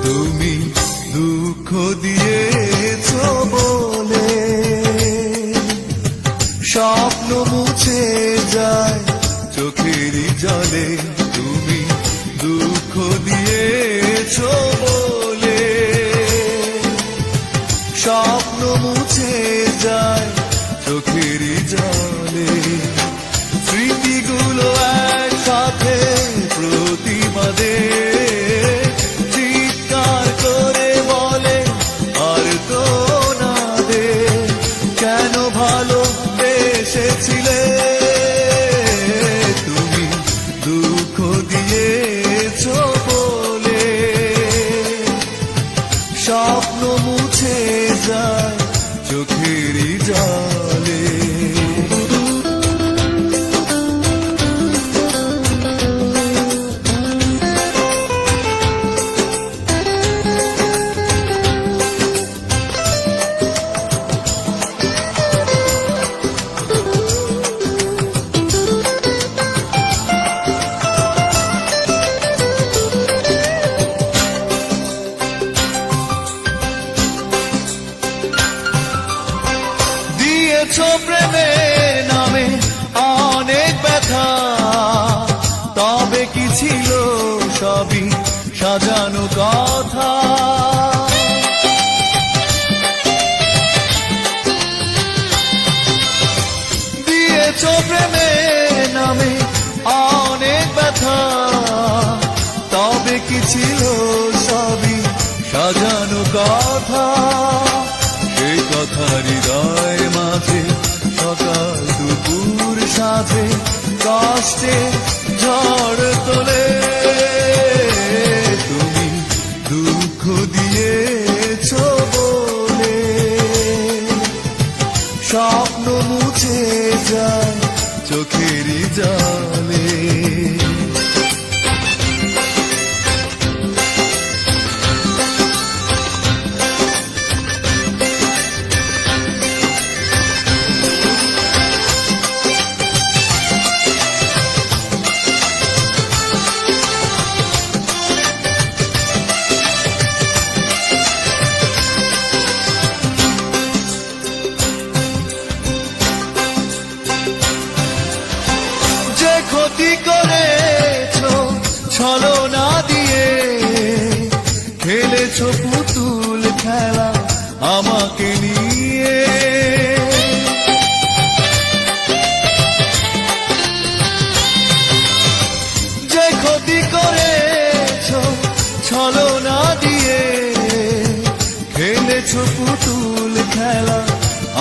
তুমি দুঃখ দিয়েছ বলে স্বপ্ন মুছে যায় চোখেরই জলে। তুমি দুঃখ দিয়েছ বলে স্বপ্ন মুছে যায় চোখেরই জলে। স্মৃতিগুলো একসাথে প্রতিবাদে চিৎকার করে বলে আর তো না দে, কেন ভালোবেসেছিলে তুমি দুঃখ দিয়েছ বলে স্বপ্ন মুছে যায় চোখেরই জলে। প্রেমের নামে অনেক ব্যথা, তবে কি ছিল সবই সাজানো কথা। দিয়েছ প্রেমের নামে অনেক ব্যথা, তবে কি ছিল সবই সাজানো কথা। সেই কথা হৃদয় মাঝে সকাল দুপুর সাথে কষ্টে ঝড় তোলে। তুমি দুঃখ দিয়েছ বলে স্বপ্ন মুছে যায় চোখেরই জলে। ক্ষতি করেছ ছলনা দিয়ে, খেলেছ পুতুল খেলা আমাকে নিয়ে। যে ক্ষতি করেছ ছলনা দিয়ে, খেলেছ পুতুল খেলা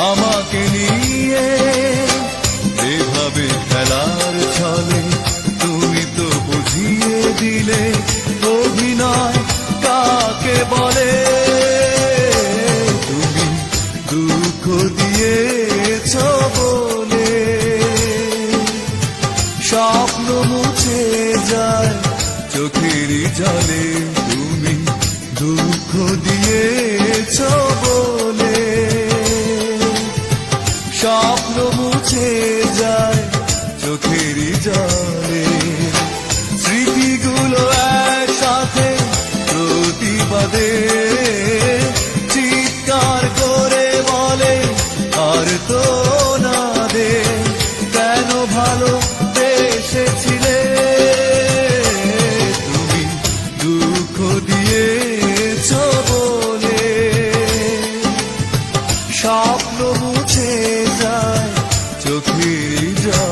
আমাকে নিয়ে। এভাবে খেলার ছলে তুমি তো বুঝিয়ে দিলে অভিনয় কাকে বলে। তুমি দুঃখ দিয়েছ বলে স্বপ্ন মুছে যায় চোখেরই জলে। তুমি দুঃখ দিয়েছ বলে স্বপ্ন মুছে যায় চোখেরই জলে। স্মৃতিগুলো একসাথে প্রতিবাদে চিৎকার করে বলে আর তো না দে, কেন ভালোবেসেছিলে তুমি দুঃখ দিয়েছ বলে স্বপ্ন মুছে যায় চোখেরই জলে।